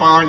5,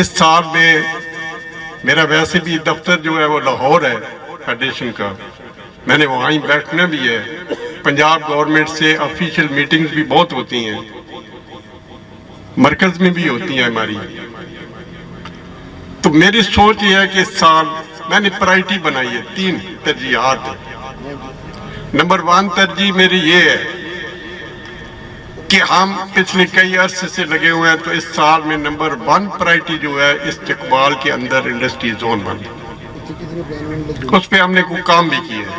اس سال میں میرا ویسے بھی دفتر جو ہے وہ لاہور ہے فیڈریشن کا، میں نے وہاں ہی بیٹھنا بھی ہے، پنجاب گورنمنٹ سے آفیشیل میٹنگز بھی بہت ہوتی ہیں، مرکز میں بھی ہوتی ہیں ہماری. تو میری سوچ یہ ہے کہ اس سال میں نے پرائرٹی بنائی ہے، 3 ترجیحات. نمبر 1 ترجیح میری یہ ہے کہ ہم پچھلے کئی عرصے سے لگے ہوئے ہیں، تو اس سال میں نمبر 1 پرائرٹی جو ہے استقبال کے اندر انڈسٹری زون بن، اس پہ ہم نے کوئی کام بھی کیا ہے.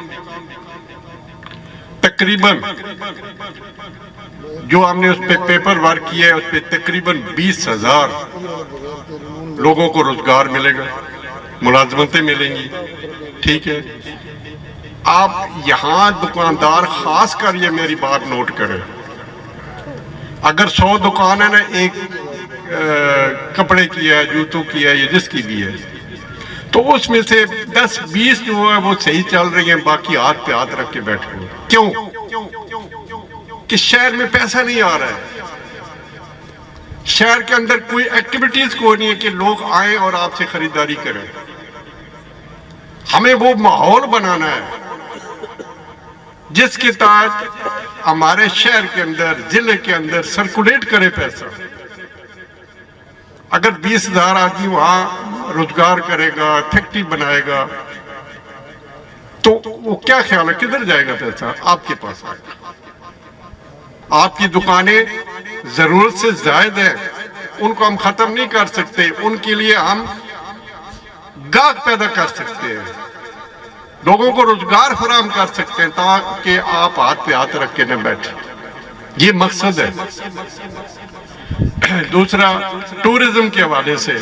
تقریباً جو ہم نے اس پہ پیپر ورک کیا ہے، اس پہ تقریباً 20,000 لوگوں کو روزگار ملے گا، ملازمتیں ملیں گی. ٹھیک ہے، آپ یہاں دکاندار خاص کر یہ میری بات نوٹ کریں، اگر 100 دکان ہے نا، ایک کپڑے کی ہے، جوتوں کی ہے، یا جس کی بھی ہے، تو اس میں سے 10-20 جو ہے وہ صحیح چل رہی ہیں، باقی ہاتھ پہ ہاتھ رکھ کے بیٹھے ہوئے. کیوں؟ کہ شہر میں پیسہ نہیں آ رہا ہے، شہر کے اندر کوئی ایکٹیویٹیز کو نہیں ہے کہ لوگ آئیں اور آپ سے خریداری کریں. ہمیں وہ ماحول بنانا ہے جس کے تحت ہمارے شہر کے اندر، ضلع کے اندر سرکولیٹ کرے پیسہ. اگر 20,000 آدمی وہاں روزگار کرے گا، فیکٹری بنائے گا، تو وہ کیا خیال ہے کدھر جائے گا پیسہ؟ آپ کے پاس آئے گا. آپ کی دکانیں ضرورت سے زائد ہیں، ان کو ہم ختم نہیں کر سکتے، ان کے لیے ہم گاہک پیدا کر سکتے ہیں، لوگوں کو روزگار فراہم کر سکتے ہیں، تاکہ آپ ہاتھ پہ ہاتھ رکھ کے نہ بیٹھیں. یہ مقصد ہے. دوسرا، ٹورزم کے حوالے سے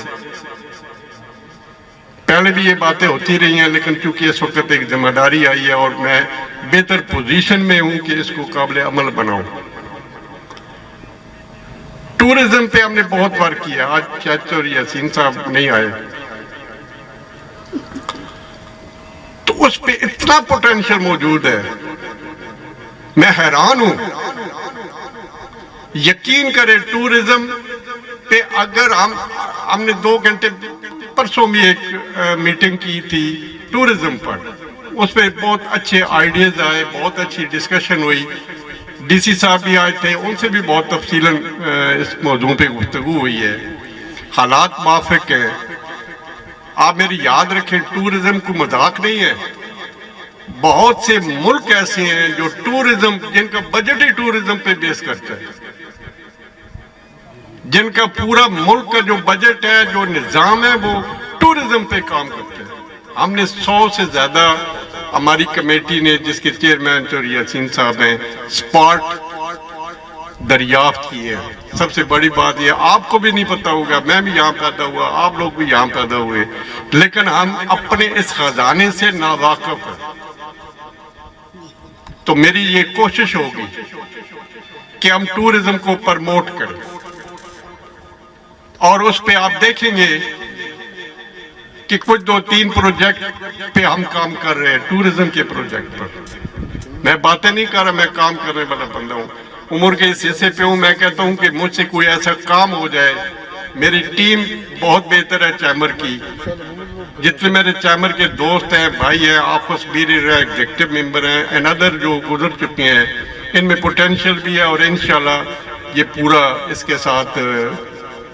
پہلے بھی یہ باتیں ہوتی رہی ہیں، لیکن چونکہ اس وقت ایک ذمہ داری آئی ہے اور میں بہتر پوزیشن میں ہوں کہ اس کو قابل عمل بناؤں. ٹورزم پہ ہم نے بہت ورک کیا. آج چاچا اور یاسین صاحب نہیں آئے، تو اس پہ اتنا پوٹینشل موجود ہے، میں حیران ہوں. یقین کریں، ٹورزم پہ اگر ہم نے 2 گھنٹے پرسوں بھی ایک میٹنگ کی تھی ٹورزم پر، اس پہ بہت اچھے آئیڈیاز آئے، بہت اچھی ڈسکشن ہوئی. ڈی سی صاحب بھی آئے تھے، ان سے بھی بہت تفصیلاً اس موضوع پہ گفتگو ہوئی ہے. حالات موافق ہیں. آپ میری یاد رکھیں، ٹورزم کو مذاق نہیں ہے. بہت سے ملک ایسے ہیں جو ٹورزم، جن کا بجٹ ہی ٹورزم پہ بیس کرتا ہے، جن کا پورا ملک کا جو بجٹ ہے، جو نظام ہے، وہ ٹورزم پہ کام کرتے ہیں. ہم نے 100 سے زیادہ ہماری کمیٹی نے، جس کے چیئرمین چور یاسین صاحب ہیں، اسپاٹ دریافت کی ہے. سب سے بڑی بات یہ، آپ کو بھی نہیں پتا ہوگا، میں بھی یہاں پیدا ہوا، آپ لوگ بھی یہاں پیدا ہوئے، لیکن ہم اپنے اس خزانے سے ناواقف ہیں. تو میری یہ کوشش ہوگی کہ ہم ٹورزم کو پرموٹ کریں، اور اس پہ آپ دیکھیں گے کہ کچھ 2-3 پروجیکٹ پہ ہم کام کر رہے ہیں، ٹورزم کے پروجیکٹ پر. میں باتیں نہیں کر رہا، میں کام کرنے والا بندہ ہوں. عمر کے اس حصے پہ ہوں. میں کہتا ہوں کہ مجھ سے کوئی ایسا کام ہو جائے. میری ٹیم بہت بہتر ہے چیمبر کی، جتنے میرے چیمبر کے دوست ہیں، بھائی ہیں، آفس بیرر ہیں، ایگزیکٹو ممبر ہیں، and other جو گزر چکے ہیں، ان میں پوٹینشل بھی ہے، اور انشاءاللہ یہ پورا اس کے ساتھ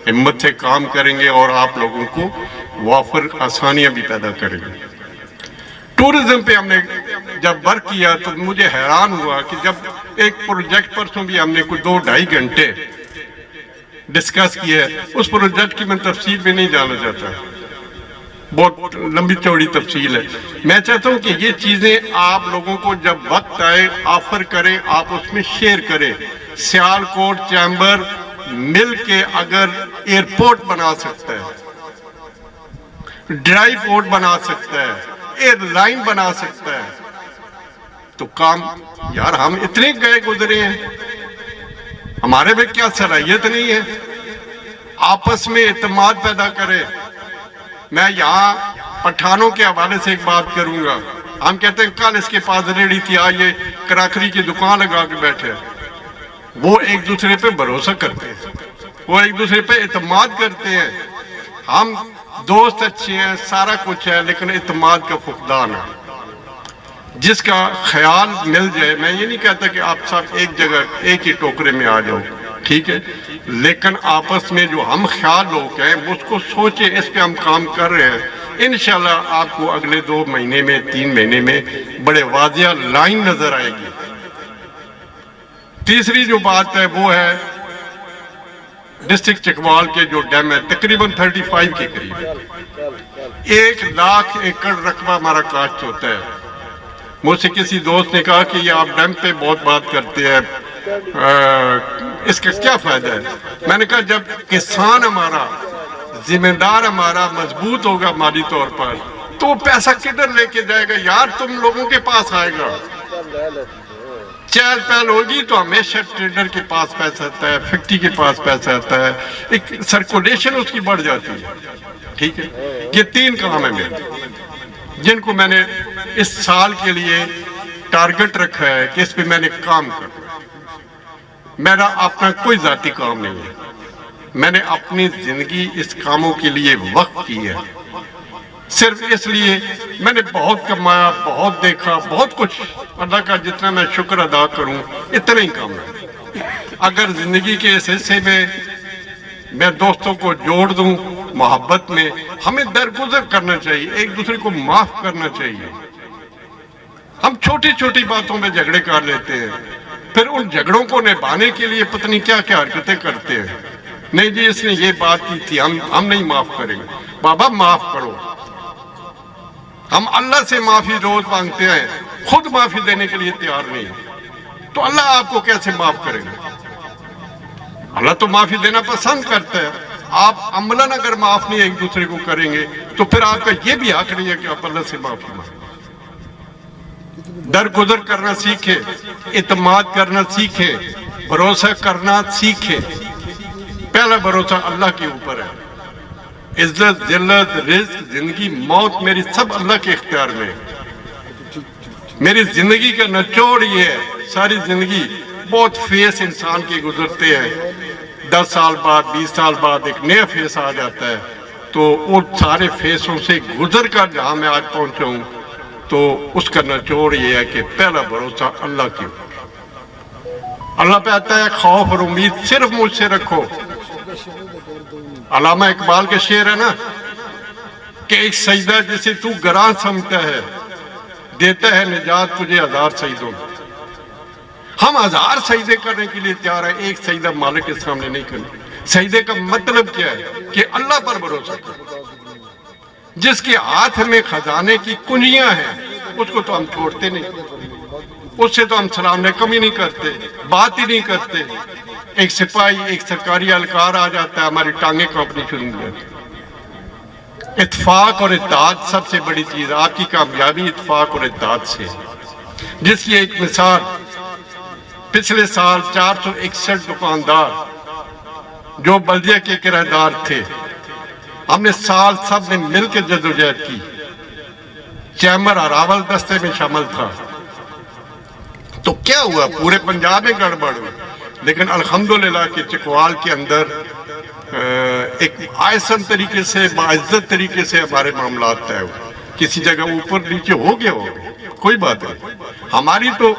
ہمت سے کام کریں گے اور آپ لوگوں کو وافر آسانیاں بھی پیدا کریں گے. ٹورزم پہ ہم نے جب ورک کیا تو مجھے حیران ہوا کہ جب ایک پروجیکٹ پرسوں بھی ہم نے کوئی 2-2.5 گھنٹے ڈسکس کیا ہے. اس پروجیکٹ کی میں تفصیل بھی نہیں جانا چاہتا، بہت لمبی چوڑی تفصیل ہے. میں چاہتا ہوں کہ یہ چیزیں آپ لوگوں کو جب وقت آئے آفر کریں، آپ اس میں شیئر کریں. سیالکوٹ چیمبر مل کے اگر ایئرپورٹ بنا سکتا ہے، ڈرائی پورٹ بنا سکتا ہے، ایئر لائن بنا سکتا ہے، تو کام، یار ہم اتنے گئے گزرے ہیں، ہمارے میں کیا صلاحیت نہیں ہے؟ آپس میں اعتماد پیدا کرے. میں یہاں پٹھانوں کے حوالے سے ایک بات کروں گا. ہم کہتے ہیں کل اس کے پاس ریڑھی تھی، آج یہ کراکری کی دکان لگا کے بیٹھے. وہ ایک دوسرے پہ بھروسہ کرتے ہیں، وہ ایک دوسرے پہ اعتماد کرتے ہیں. ہم دوست اچھے ہیں، سارا کچھ ہے، لیکن اعتماد کا فقدان ہے. جس کا خیال مل جائے، میں یہ نہیں کہتا کہ آپ سب ایک جگہ ایک ہی ٹوکرے میں آ جاؤ، ٹھیک ہے، لیکن آپس میں جو ہم خیال لوگ ہیں اس کو سوچیں، اس پہ ہم کام کر رہے ہیں. انشاءاللہ آپ کو اگلے 2 مہینے میں 3 مہینے میں بڑے واضح لائن نظر آئے گی. تیسری جو بات ہے وہ ہے ڈسٹرکٹ چکوال کے جو ڈیم ہے تقریباً 35 کے قریب ہے. 1 لاکھ ایکڑ رقبہ ہمارا کاشت ہوتا ہے. مجھ سے کسی دوست نے کہا کہ یہ آپ ڈیم پہ بہت بات کرتے ہیں، اس کا کیا فائدہ ہے؟ میں نے کہا جب کسان ہمارا، ذمہ دار ہمارا مضبوط ہوگا مالی طور پر، تو وہ پیسہ کدھر لے کے جائے گا یار؟ تم لوگوں کے پاس آئے گا. چہل پہل ہوگی تو ہمیشہ ٹریڈر کے پاس پیسہ آتا ہے، فیکٹری کے پاس پیسہ آتا ہے، ایک سرکولیشن اس کی بڑھ جاتی ہے. ٹھیک ہے، یہ 3 کام ہیں میرے، جن کو میں نے اس سال کے لیے ٹارگٹ رکھا ہے کہ اس پہ میں نے کام کرنا. میرا اپنا کوئی ذاتی کام نہیں ہے، میں نے اپنی زندگی اس کاموں کے لیے وقف کی ہے. صرف اس لیے میں نے بہت کمایا، بہت دیکھا، بہت کچھ. اللہ کا جتنا میں شکر ادا کروں اتنا ہی کم ہے. اگر زندگی کے اس حصے میں دوستوں کو جوڑ دوں محبت میں، ہمیں درگزر کرنا چاہیے، ایک دوسرے کو معاف کرنا چاہیے. ہم چھوٹی چھوٹی باتوں میں جھگڑے کر لیتے ہیں، پھر ان جھگڑوں کو نبھانے کے لیے پتہ نہیں کیا کیا حرکتیں کرتے ہیں. نہیں جی اس نے یہ بات کی تھی، ہم نہیں معاف کریں گے. بابا معاف کرو. ہم اللہ سے معافی روز مانگتے ہیں، خود معافی دینے کے لیے تیار نہیں ہے، تو اللہ آپ کو کیسے معاف کرے گا؟ اللہ تو معافی دینا پسند کرتا ہے. آپ عملاً اگر معاف نہیں ایک دوسرے کو کریں گے تو پھر آپ کا یہ بھی حق نہیں ہے کہ آپ اللہ سے معافی مانگیں. درگزر کرنا سیکھیں، اعتماد کرنا سیکھیں، بھروسہ کرنا سیکھیں. پہلا بھروسہ اللہ کے اوپر ہے. عزت، ذلت، رزق، زندگی، موت میری سب اللہ کے اختیار میں ہے. میری زندگی کا نچوڑ یہ ہے، ساری زندگی بہت فیس انسان کے گزرتے ہیں. 10 سال بعد 20 سال بعد ایک نیا فیس آ جاتا ہے. تو ان سارے فیسوں سے گزر کر جہاں میں آج پہنچا ہوں تو اس کا نچوڑ یہ ہے کہ پہلا بھروسہ اللہ کے اوپر. اللہ پہ آتا ہے خوف اور امید صرف مجھ سے رکھو. علامہ اقبال کے شعر ہے نا کہ ایک سجدہ جسے تو گراں سمجھتا ہے دیتا ہے نجات تجھے 1000 سجدوں میں. ہم 1000 سجدے کرنے کے لیے تیار ہیں، ایک سجدہ مالک کے سامنے نہیں کرنا. سجدے کا مطلب کیا ہے؟ کہ اللہ پر بھروسہ کرو. جس کے ہاتھ میں خزانے کی کنجیاں ہیں اس کو تو ہم چھوڑتے نہیں، اس سے تو ہم سلام علیکم ہی نہیں کرتے، بات ہی نہیں کرتے. ایک سپاہی، ایک سرکاری اہلکار آ جاتا ہے، ہماری ٹانگیں کانپنی شروع ہو جاتی. اتفاق اور اتحاد سب سے بڑی چیز. آپ کی کامیابی اتفاق اور اتحاد سے، جس کی ایک مثال پچھلے سال 461 دکاندار جو بلدیہ کے کرایہ دار تھے، ہم نے سال سب نے مل کے جدوجہد کی. چیمبر اراول دستے میں شامل تھا. تو کیا ہوا؟ پورے پنجاب میں گڑبڑ ہوئی، لیکن الحمدللہ کہ چکوال کے اندر ایک آئسن طریقے سے، باعزت طریقے سے ہمارے معاملات طے ہوئے. کسی جگہ اوپر نیچے ہو گیا کوئی بات نہیں. ہماری تو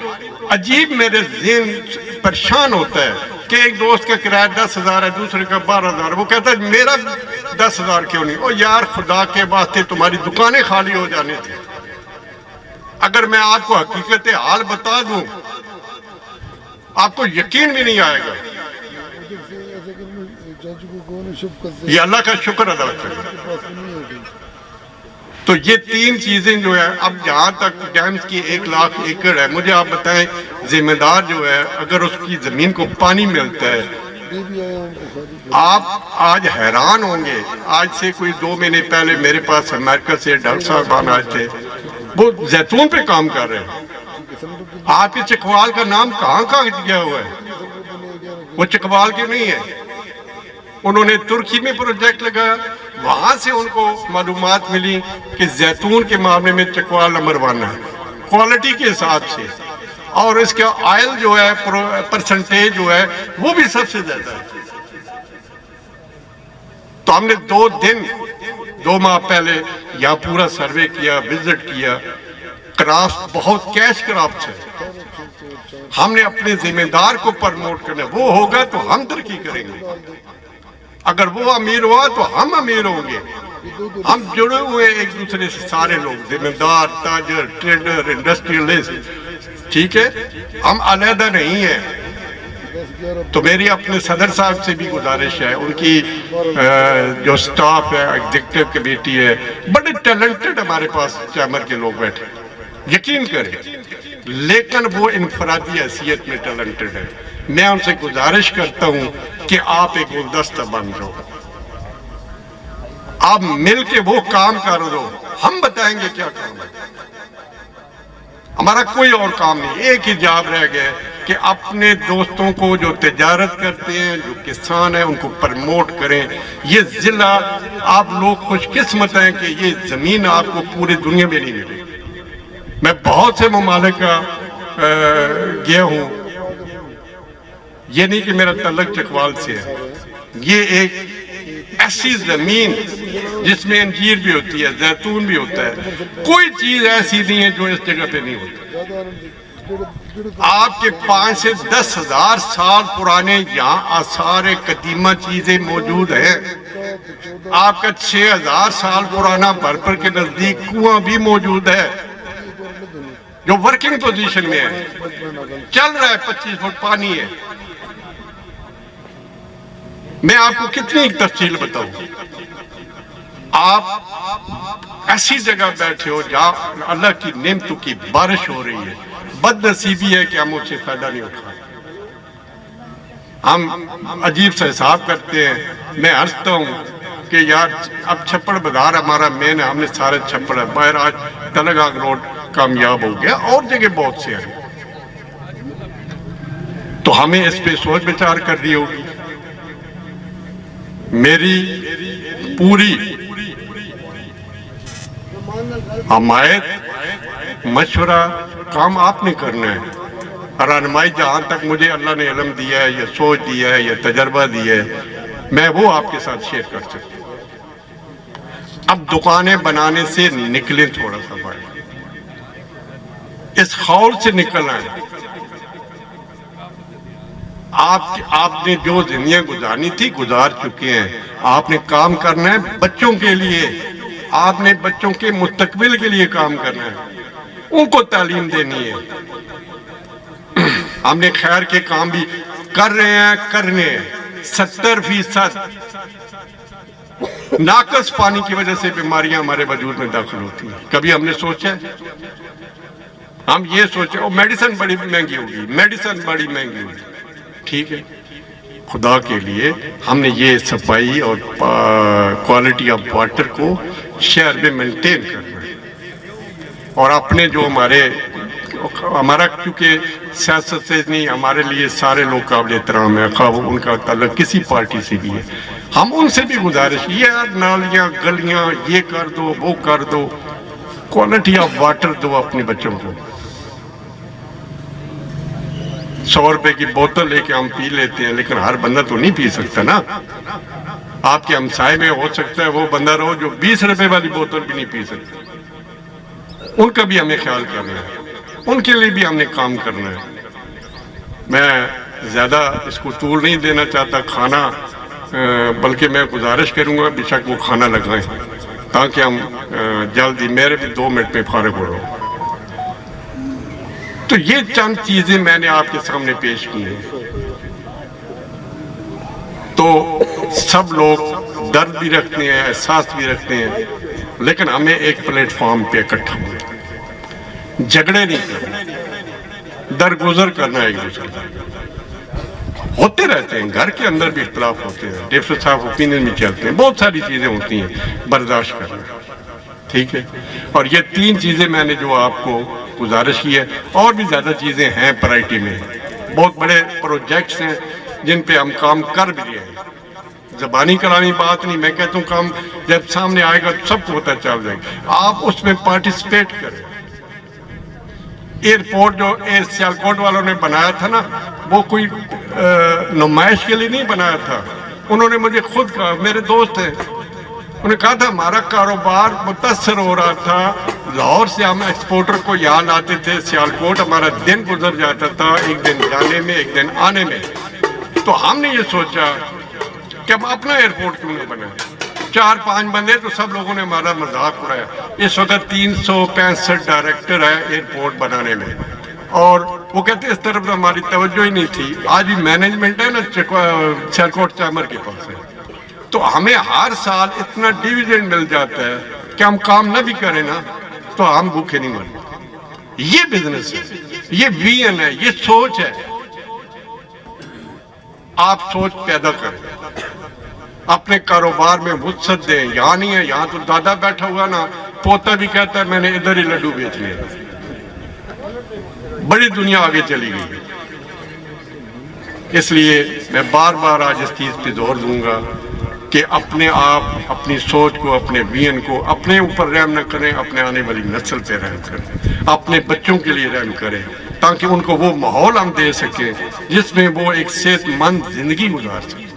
عجیب، میرے ذہن پریشان ہوتا ہے کہ ایک دوست کا کرایہ 10,000 ہے، دوسرے کا 12,000. وہ کہتا ہے میرا 10,000 کیوں نہیں؟ او یار خدا کے واسطے تمہاری دکانیں خالی ہو جانے تھے. اگر میں آپ کو حقیقت حال بتا دوں آپ کو یقین بھی نہیں آئے گا. یہ اللہ کا شکر ادا کریں. تو یہ 3 چیزیں جو ہے، اب جہاں تک ڈیمز کی 1 لاکھ ایکڑ ہے، مجھے آپ بتائیں ذمہ دار جو ہے اگر اس کی زمین کو پانی ملتا ہے، آپ آج حیران ہوں گے. آج سے کوئی 2 مہینے پہلے میرے پاس امریکہ سے ڈاکٹر صاحبان آئے تھے، وہ زیتون پہ کام کر رہے ہیں. آپ کے چکوال کا نام کہاں دیا ہوا ہے؟ وہ چکوال کے نہیں ہے. انہوں نے ترکی میں پروجیکٹ لگایا، وہاں سے ان کو معلومات ملی کہ زیتون کے معاملے میں چکوال نمبر 1 ہے کوالٹی کے حساب سے، اور اس کا آئل جو ہے پرسنٹیج جو ہے وہ بھی سب سے زیادہ ہے. تو ہم نے 2 ماہ پہلے یہاں پورا سروے کیا، وزٹ کیا. کرافٹ بہت کیش کرافٹ ہے. ہم نے اپنے ذمہ دار کو پرموٹ کرنا. وہ ہوگا تو ہم ترقی کریں گے. اگر وہ امیر ہوا تو ہم امیر ہوں گے. ہم جڑے ہوئے ایک دوسرے سے سارے لوگ، ذمہ دار، تاجر، ٹریڈر، انڈسٹریلسٹ. ٹھیک ہے، ہم علیحدہ نہیں ہیں. تو میری اپنے صدر صاحب سے بھی گزارش ہے، ان کی جو سٹاف ہے، ایگزیکٹو کمیٹی ہے، بڑے ٹیلنٹڈ ہمارے پاس چیمبر کے لوگ بیٹھے، یقین کریں، لیکن وہ انفرادی حیثیت میں ٹیلنٹڈ ہے. میں ان سے گزارش کرتا ہوں کہ آپ ایک گلدستہ بن جاؤ، آپ مل کے وہ کام کر دو، ہم بتائیں گے کیا کام ہے. ہمارا کوئی اور کام نہیں. ایک ہی جاب رہ گیا کہ اپنے دوستوں کو جو تجارت کرتے ہیں، جو کسان ہیں، ان کو پرموٹ کریں. یہ ضلع، آپ لوگ خوش قسمت ہیں کہ یہ زمین آپ کو پوری دنیا میں نہیں ملے. میں بہت سے ممالک کا گیا ہوں. یہ نہیں کہ میرا تعلق چکوال سے ہے. یہ ایک ایسی زمین جس میں انجیر بھی ہوتی ہے، زیتون بھی ہوتا ہے. کوئی چیز ایسی نہیں ہے جو اس جگہ پہ نہیں ہوتی. آپ کے 5 سے 10 ہزار سال پرانے یہاں آثار قدیمہ چیزیں موجود ہیں. آپ کا 6,000 سال پرانا بھرپر کے نزدیک کنواں بھی موجود ہے جو ورکنگ پوزیشن میں ہے، چل رہا ہے. 25 فٹ پانی ہے. میں آپ کو کتنی تفصیل بتاؤں. آپ ایسی جگہ بیٹھے ہو جہاں اللہ کی نعمتوں کی بارش ہو رہی ہے. بد نصیبی ہے کہ ہم اس سے فائدہ نہیں اٹھائیں. ہم عجیب سا حساب کرتے ہیں. میں ہنستا ہوں کہ یار اب چھپڑ بازار ہمارا مین ہے، ہم نے سارے چھپڑ ہے. باہر آج تلگاگ روڈ کامیاب ہو گیا، اور جگہ بہت سے ہیں. تو ہمیں اس پہ سوچ بچار کرنی ہوگی. میری پوری حمایت، مشورہ، کام آپ نے کرنا ہے. رہنمائی جہاں تک مجھے اللہ نے علم دیا ہے، یا سوچ دیا ہے، یا تجربہ دیا ہے، میں وہ آپ کے ساتھ شیئر کر سکتا ہوں. اب دکانیں بنانے سے نکلیں تھوڑا سا بھائی، اس خول سے نکلنا ہے. آپ نے جو زندگیاں گزارنی تھی گزار چکے ہیں. آپ نے کام کرنا ہے بچوں کے لیے. آپ نے بچوں کے مستقبل کے لیے کام کرنا ہے، ان کو تعلیم دینی ہے. ہم نے خیر کے کام بھی کر رہے ہیں، کرنے ہیں. 70% ناقص پانی کی وجہ سے بیماریاں ہمارے وجود میں داخل ہوتی ہیں. کبھی ہم نے سوچا ہے؟ ہم یہ سوچے میڈیسن بڑی مہنگی ہوگی، میڈیسن بڑی مہنگی ہوگی. ٹھیک ہے، خدا کے لیے ہم نے یہ صفائی اور کوالٹی آف واٹر کو شہر میں مینٹین کرنا ہے. اور اپنے جو ہمارا کیونکہ سیاست سے نہیں، ہمارے لیے سارے لوگ قابل احترام ہے، خواہ ان کا تعلق کسی پارٹی سے بھی ہے. ہم ان سے بھی گزارش، یہ نالیاں گلیاں یہ کر دو، وہ کر دو. کوالٹی آف واٹر دو اپنے بچوں کو. 100 روپے کی بوتل لے کے ہم پی لیتے ہیں، لیکن ہر بندہ تو نہیں پی سکتا نا. آپ کے ہمسائے میں ہو سکتا ہے وہ بندہ رہو جو 20 روپے والی بوتل بھی نہیں پی سکتا. ان کا بھی ہمیں خیال کرنا ہے، ان کے لیے بھی ہم نے کام کرنا ہے. میں زیادہ اس کو طول نہیں دینا چاہتا کھانا، بلکہ میں گزارش کروں گا بے شک وہ کھانا لگائیں تاکہ ہم جلدی، میرے بھی 2 منٹ میں فارغ ہو رہا ہوں. تو یہ چند چیزیں میں نے آپ کے سامنے پیش کی ہیں. تو سب لوگ درد بھی رکھتے ہیں، احساس بھی رکھتے ہیں، لیکن ہمیں ایک پلیٹ فارم پہ اکٹھا ہوئے، جھگڑے نہیں کرنا، درگزر کرنا ایک دوسرے کا. ہوتے رہتے ہیں، گھر کے اندر بھی اختلاف ہوتے ہیں، ڈیفٹر صاحب اوپینین میں چلتے ہیں، بہت ساری چیزیں ہوتی ہیں، برداشت کرنا. ٹھیک ہے، اور یہ 3 چیزیں میں نے جو آپ کو گزارش کی ہے. اور بھی زیادہ چیزیں ہیں پرائٹی میں، بہت بڑے پروجیکٹس ہیں جن پہ ہم کام کر بھی رہے ہیں. زبانی کلامی بات نہیں، میں کہتا ہوں کام جب سامنے آئے گا تو سب کو پتہ چل جائے گا. آپ اس میں پارٹیسپیٹ کریں. ایئرپورٹ جو سیالکوٹ والوں نے بنایا تھا نا، وہ کوئی نمائش کے لیے نہیں بنایا تھا، انہوں نے مجھے خود کہا، میرے دوست ہیں، انہوں نے کہا تھا ہمارا کاروبار متاثر ہو رہا تھا، لاہور سے ہم ایکسپورٹر کو یہاں لاتے تھے سیالکوٹ، ہمارا دن گزر جاتا تھا، ایک دن جانے میں ایک دن آنے میں، تو ہم نے یہ سوچا کہ ہم اپنا ایئرپورٹ کیوں نہ بنائیں۔ 4-5 بندے تو سب لوگوں نے ہمارا مذاق اڑایا۔ اس وقت 365 ڈائریکٹر ہے ایئرپورٹ بنانے میں، اور وہ کہتے اس طرف ہماری توجہ ہی نہیں تھی۔ آج بھی مینجمنٹ ہے نا سیالکوٹ چیمبر کے پاس ہے، تو ہمیں ہر سال اتنا ڈیویڈنڈ مل جاتا ہے کہ ہم کام نہ بھی کریں نا تو ہم بھوکے نہیں مرتے۔ یہ بزنس ہے، یہ ویژن ہے، یہ سوچ ہے۔ آپ سوچ پیدا کریں، اپنے کاروبار میں وسعت دیں۔ یہاں نہیں ہے، یہاں تو دادا بیٹھا ہوا نا، پوتا بھی کہتا ہے میں نے ادھر ہی لڈو بیچ لیا، بڑی دنیا آگے چلی گئی۔ اس لیے میں بار بار آج اس چیز پہ زور دوں گا کہ اپنے آپ، اپنی سوچ کو، اپنے ویژن کو، اپنے اوپر رحم نہ کریں، اپنے آنے والی نسل پہ رحم کریں، اپنے بچوں کے لیے رحم کریں، تاکہ ان کو وہ ماحول ہم دے سکیں جس میں وہ ایک صحت مند زندگی گزار سکیں۔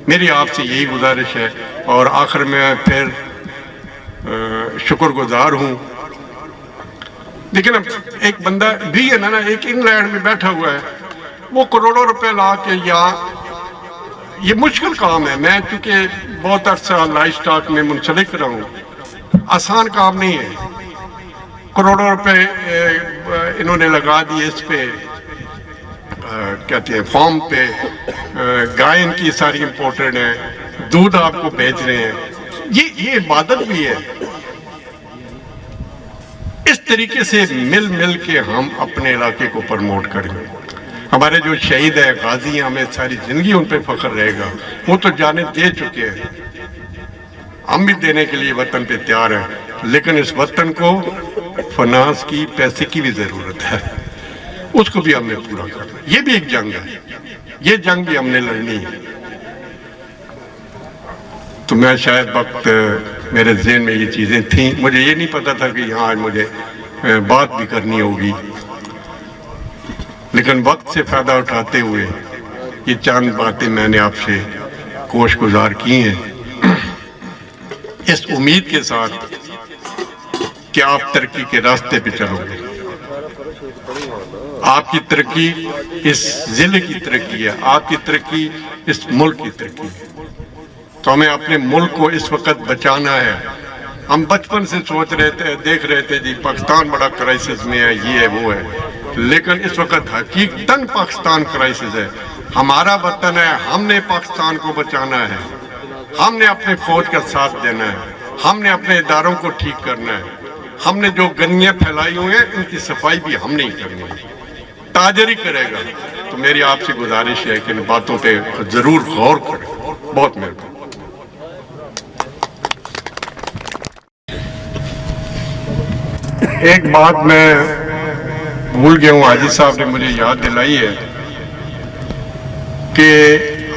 میری آپ سے یہی گزارش ہے، اور آخر میں پھر شکر گزار ہوں۔ لیکن اب ایک بندہ بھی ہے نا، ایک انگلینڈ میں بیٹھا ہوا ہے، وہ کروڑوں روپے لا کے یہاں، یہ مشکل کام ہے۔ میں چونکہ بہت عرصہ لائف سٹاک میں منسلک رہا ہوں، آسان کام نہیں ہے۔ کروڑوں روپے انہوں نے لگا دیے اس پہ، کہتے ہیں فارم پہ، گائے ان کی ساری امپورٹڈ ہیں، دودھ آپ کو بیچ رہے ہیں، یہ عبادت بھی ہے۔ اس طریقے سے مل مل کے ہم اپنے علاقے کو پروموٹ کریں۔ ہمارے جو شہید ہیں، غازی ہیں، ہمیں ساری زندگی ان پہ فخر رہے گا، وہ تو جانیں دے چکے ہیں، ہم بھی دینے کے لیے وطن پہ تیار ہیں، لیکن اس وطن کو فنانس کی، پیسے کی بھی ضرورت ہے، اس کو بھی ہم نے پورا کرنا ہے۔ یہ بھی ایک جنگ ہے، یہ جنگ بھی ہم نے لڑنی ہے۔ تو میں شاید وقت میرے ذہن میں یہ چیزیں تھیں، مجھے یہ نہیں پتا تھا کہ یہاں آج مجھے بات بھی کرنی ہوگی، لیکن وقت سے فائدہ اٹھاتے ہوئے یہ چند باتیں میں نے آپ سے کوش گزار کی ہیں، اس امید کے ساتھ کہ آپ ترقی کے راستے پہ چلو گے۔ آپ کی ترقی اس ضلع کی ترقی ہے، آپ کی ترقی اس ملک کی ترقی ہے۔ تو ہمیں اپنے ملک کو اس وقت بچانا ہے۔ ہم بچپن سے سوچ رہے تھے، دیکھ رہے تھے جی پاکستان بڑا کرائسس میں ہے، یہ ہے وہ ہے، لیکن اس وقت حقیقتاً پاکستان کرائسس ہے۔ ہمارا وطن ہے، ہم نے پاکستان کو بچانا ہے، ہم نے اپنے فوج کا ساتھ دینا ہے، ہم نے اپنے اداروں کو ٹھیک کرنا ہے، ہم نے جو گندگیاں پھیلائی ہوئی ہیں ان کی صفائی بھی ہم نہیں کرنی ہے، تاجر ہی کرے گا۔ تو میری آپ سے گزارش ہے کہ ان باتوں پہ ضرور غور کریں۔ بہت مہربانی۔ ایک بات میں بھول گیا ہوں، حاجی صاحب نے مجھے یاد دلائی ہے کہ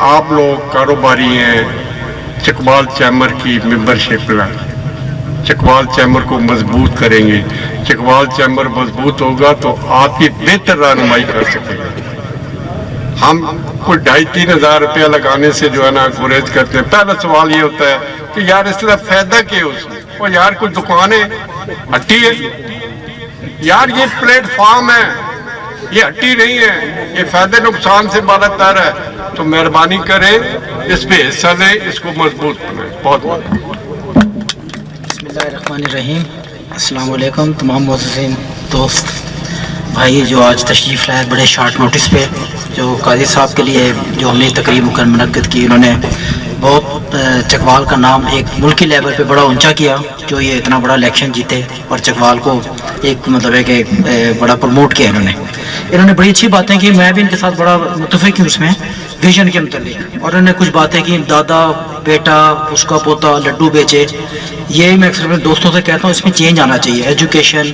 آپ لوگ کاروباری ہیں، چکوال چیمبر کی ممبرشپ لیں، چکوال چیمبر کو مضبوط کریں گے۔ چکوال چیمبر مضبوط ہوگا تو آپ کی بہتر رہنمائی کر سکے گا۔ ہم کوئی 2,5-3 ہزار روپیہ لگانے سے جو ہے نا گریز کرتے ہیں۔ پہلا سوال یہ ہوتا ہے کہ یار اس طرح فائدہ کیا اس میں؟ اور یار کوئی دکانیں ہٹی ہے، یار یہ پلیٹ فارم ہے، یہ ہٹی نہیں ہے، یہ فائدے نقصان سے بالا تر ہے، تو مہربانی کریں اس پہ حصہ لیں، اس کو مضبوط بنائیں۔ بہت بہت بسم اللہ الرحمن الرحیم۔ السلام علیکم تمام معززین دوست بھائی جو آج تشریف لائے بڑے شارٹ نوٹس پہ، جو قاضی صاحب کے لیے جو ہم نے تقریب منعقد کی، انہوں نے بہت چکوال کا نام ایک ملکی لیول پہ بڑا اونچا کیا، جو یہ اتنا بڑا الیکشن جیتے اور چکوال کو ایک مطلب ہے کہ بڑا پروموٹ کیا انہوں نے بڑی اچھی باتیں کی۔ میں بھی ان کے ساتھ بڑا متفق ہوں اس میں ویژن کے متعلق، اور انہوں نے کچھ باتیں کی، دادا بیٹا اس کا پوتا لڈو بیچے، یہ میں اکثر اپنے دوستوں سے کہتا ہوں اس میں چینج آنا چاہیے، ایجوکیشن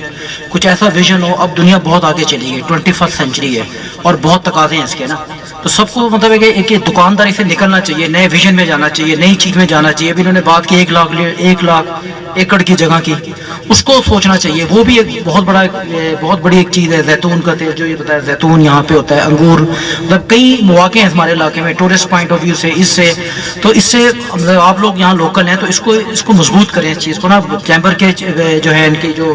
کچھ ایسا ویژن ہو۔ اب دنیا بہت آگے چلی گئی، 21 سینچری ہے اور بہت تقاضے ہیں اس کے نا، تو سب کو مطلب ہے کہ ایک دکانداری سے نکلنا چاہیے, نئے ویژن میں جانا چاہیے, نئی چیز میں جانا چاہیے. ابھی انہوں نے بات کی 1 لاکھ ایکڑ کی جگہ کی, اس کو سوچنا چاہیے. وہ بھی ایک بہت بڑی ایک چیز ہے. زیتون کا تیل جو یہ بتایا, زیتون یہاں پہ ہوتا ہے, انگور, مطلب کئی مواقع ہیں ہمارے علاقے میں ٹورسٹ پوائنٹ آف ویو سے. اس سے مطلب آپ لوگ یہاں لوکل ہیں تو اس کو مضبوط کریں, اس چیز کو نا. چیمبر کے جو ہے ان کی جو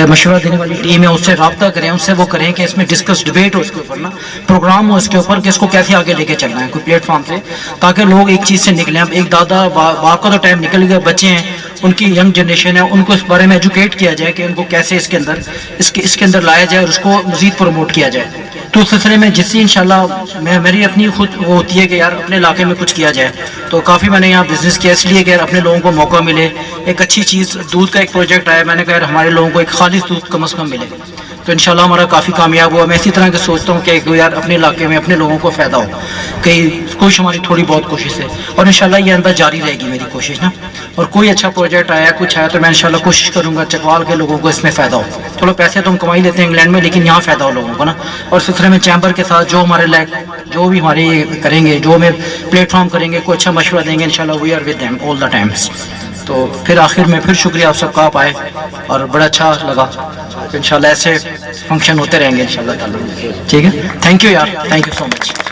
مشورہ دینے والی ٹیم ہے اس سے رابطہ کریں, اس سے وہ کریں کہ اس میں ڈسکس ڈبیٹ ہو اس کے اوپر نا, پروگرام ہو اس کے اوپر کہ اس کو کیسے آگے لے کے چلنا ہے کوئی پلیٹ فارم سے, تاکہ لوگ ایک چیز سے نکلیں. اب ایک دادا باپ کا تو ٹائم نکل گیا, بچے ہیں, ان کی ینگ جنریشن ہے, ان کو اس بارے میں ایجوکیٹ کیا جائے کہ ان کو کیسے اس کے اندر لایا جائے اور اس کو مزید پروموٹ کیا جائے. تو اس سلسلے میں جس سے انشاءاللہ میری اپنی خود وہ ہوتی ہے کہ یار اپنے علاقے میں کچھ کیا جائے. تو کافی میں نے یہاں بزنس کیا اس لیے کہ یار اپنے لوگوں کو موقع ملے, ایک اچھی چیز. دودھ کا ایک پروجیکٹ آیا, میں نے کہا یار ہمارے لوگوں کو ایک خالص دودھ کم از کم ملے, تو انشاءاللہ ہمارا کافی کامیاب ہوا. میں اسی طرح کے سوچتا ہوں کہ یار اپنے علاقے میں اپنے لوگوں کو فائدہ ہو, کہیں کوشش ہماری تھوڑی بہت کوشش ہے, اور انشاءاللہ یہ اندر جاری رہے گی میری کوشش نا. اور کوئی اچھا پروجیکٹ آیا, کچھ آیا, تو میں انشاءاللہ کوشش کروں گا چکوال کے لوگوں کو اس میں فائدہ ہو. چلو پیسے تو ہم کما ہی لیتے ہیں انگلینڈ میں, لیکن یہاں فائدہ ہو لوگوں کو نا. اور اس سلسلے میں چیمبر کے ساتھ جو ہمارے لائق جو بھی ہمارے کریں گے, جو ہمیں پلیٹ فارم کریں گے, کوئی اچھا مشورہ دیں گے, انشاءاللہ we are with them all the times. تو پھر آخر میں پھر شکریہ آپ سب کا, آپ آئے اور بڑا اچھا لگا. انشاءاللہ ایسے فنکشن ہوتے رہیں گے انشاءاللہ تعالی. ٹھیک ہے, تھینک یو یار, تھینک یو سو مچ.